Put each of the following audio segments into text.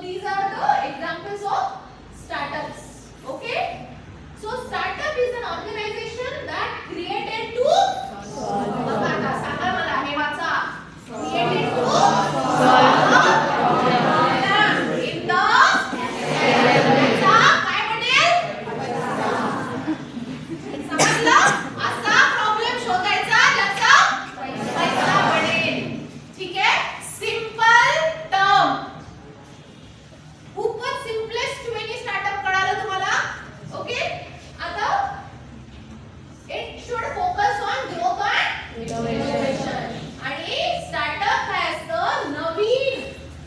these are the examples of startups. Okay. So startup is an organization that created to सांगा मला हे वाचा. Created to in the काय बनेल समजलं असा प्रॉब्लेम शोधायचा ज्याचा पैसा बनेल. ठीक आहे. सिंपल टर्म खूपच सिम्पलेस्ट वेनी स्टार्टअप कळालं तुम्हाला. ओके. आता it should focus on growth and innovation. आणि स्टार्टअप काय असतं नवीन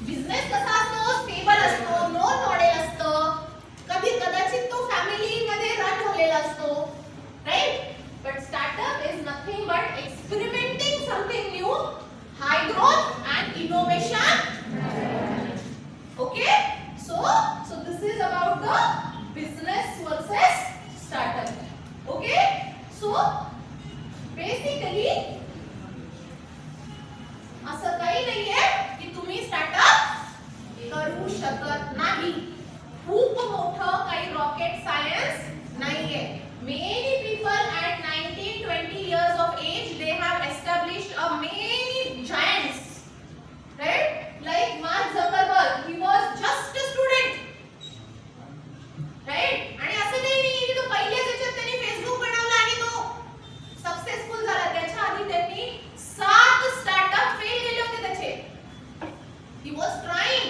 बिझनेस कसा असतो स्टेबल असतो नो मॉडेल असतं कदाचित तो फॅमिली मध्ये रन झालेला असतो right. But startup is nothing but experimenting something new high growth and innovation. Okay. So this is about the business versus startup. Okay. So basically असं काही नाहीये की तुम्ही स्टार्टअप करू शकत नाही. खूप मोठं काही रॉकेट सायन्स नाहीये. Many people at 19-20 years of age they have established a many giants. Right? Like Mark Zuckerberg, he was just a student. Right? आणि असं काही नाही की तो पहिल्याच ह्याच्यात त्यांनी फेसबुक बनवला आणि तो सक्सेसफुल झाला. त्याच्या आधी त्यांनी 7 स्टार्टअप फेल केले होते त्याचे. He was trying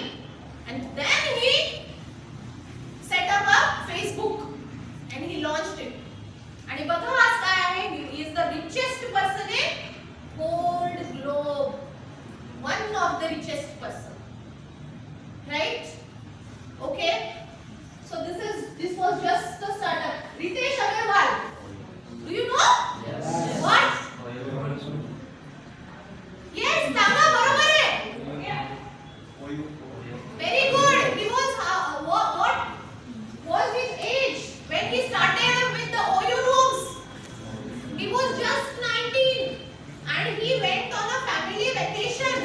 and then he set up a Facebook and he launched it. आणि बघा आज काय आहे. He is the richest person in whole globe. One of the richest person. Right? Okay. So this was just the startup. Ritesh Agarwal. Do you know? Yes. What? Yes, सांगा बरोबर आहे. Very good. He was what was his age when he started with the OU rooms? He was just 19 and he went on a family vacation.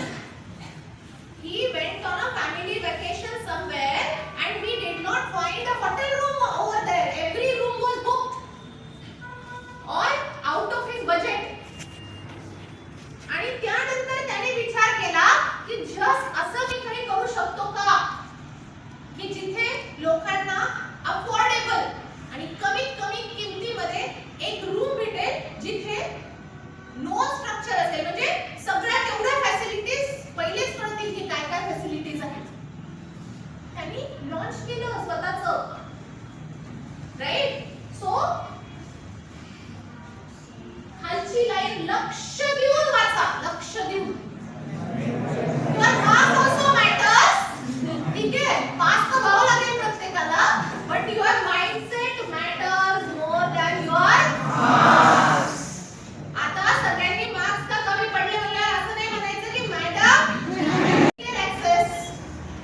He went on a family vacation somewhere and he did not find a hotel room over there. Every room was booked or out of his budget. आणि त्यानंतर त्याने विचार केला की just असं मी काही करू शकतो का की जिथे लोकांना अफोर्डेबल आणि कमीत कमी किमतीमध्ये एक रूम भेटेल जिथे नो स्ट्रक्चर असेल म्हणजे सगळ्या तेवढ्या फॅसिलिटीज पहिलेच कळतील की काय काय फॅसिलिटीज आहेत. त्यांनी लॉन्च केलं स्वतःचं राईट. सो खालची लाईन लक्ष देऊन वाचा. लक्ष देऊन युअर मार्क्स ऑल्सो मॅटर्स. ठीक आहे. पास तर व्हावं लागेल प्रत्येकाला but your mindset matters more than your marks. आता सगळ्यांनी मार्क्स का कमी पडले म्हणल्यावर असं नाही म्हणायचं की मॅडम ऍक्सेस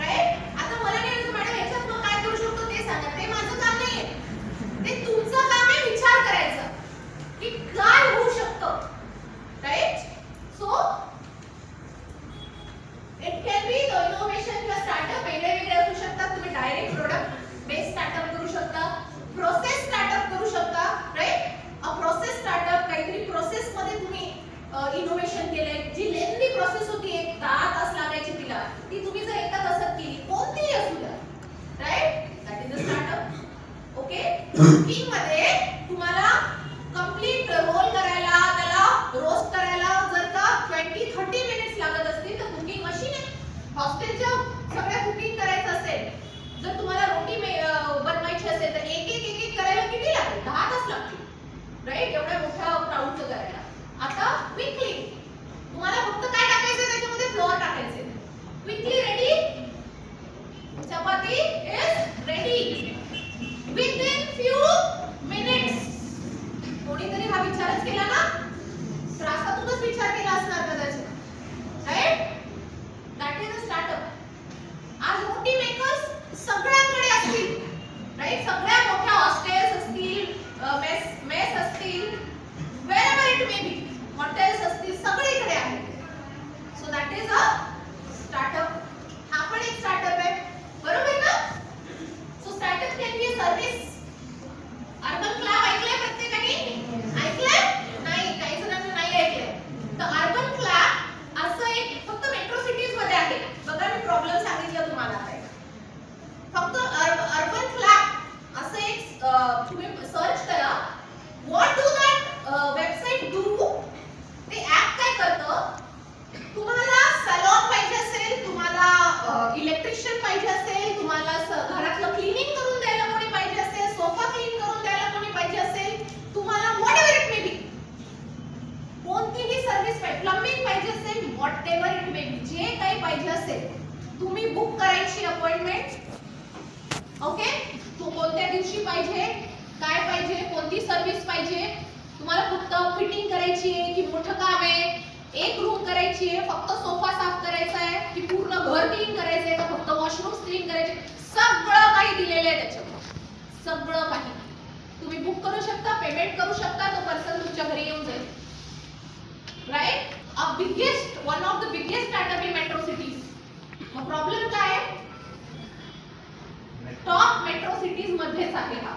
राईट. आता मला नाही म्हणायचं मॅडम ह्याच्यात मग काय करू शकतो ते सांगा. ते माझं काम नाहीये. ते तुमचं काम आहे विचार करायचं की काय होऊ शकतं right. So it can be the innovation किंवा स्टार्टअप वेगळे असू शकतात. तुम्ही डायरेक्ट प्रोडक्ट बेस्ड स्टार्टअप करू शकता. प्रोसेस स्टार्टअप करू शकता राईट. अ प्रोसेस स्टार्टअप काहीतरी प्रोसेस मध्ये तुम्ही इनोव्हेशन केलंय. जी लेंथी प्रोसेस होती 10 तास लागायची तिला ती तुम्ही जर एका तासात केली कोणतीही असू द्या right. That is a startup. Okay. Cooking मध्ये तुम्हाला कंप्लीट रोल करायला त्याला रोस्ट करायला जर का 20-30 मिनिट्स लागत असतील तर कुकिंग मशीन आहे. हॉस्टेलच्या सगळ्या कुकिंग करायचं असेल जर तुम्हाला रोटी बनवायची असेल तर एक करायला किती लागेल 10 तास लागतील राईट. एवढ्या मोठ्या क्राऊडचं करायला. आता क्विकली तुम्हाला फक्त काय टाकायचं त्याच्यामध्ये फ्लोअर टाकायचे. Quickly ready. Chapati is ready. Within few पाहिजे असेल, तुम्ही बुक करायची अपॉइंटमेंट. ओके, तो कोणत्या दिवशी पाहिजे, काय पाहिजे, कोणती सर्व्हिस पाहिजे, तुम्हाला फक्त फिटिंग करायची आहे की मोठं काम आहे, एक रूम करायची आहे, फक्त सोफा साफ करायचा आहे की पूर्ण घर क्लीन करायचं आहे का फक्त वॉशरूम क्लीन करायचे, सगळं काही दिलेलं आहे त्याच्यावर. सगळं काही तुम्ही बुक करू शकता, पेमेंट करू शकता, तो पर्सन तुमच्या घरी येऊन जाईल. Right, a biggest, one of the biggest startup in metro cities. मग प्रॉब्लेम काय आहे, टॉप मेट्रो सिटीज मध्येच आहे हा.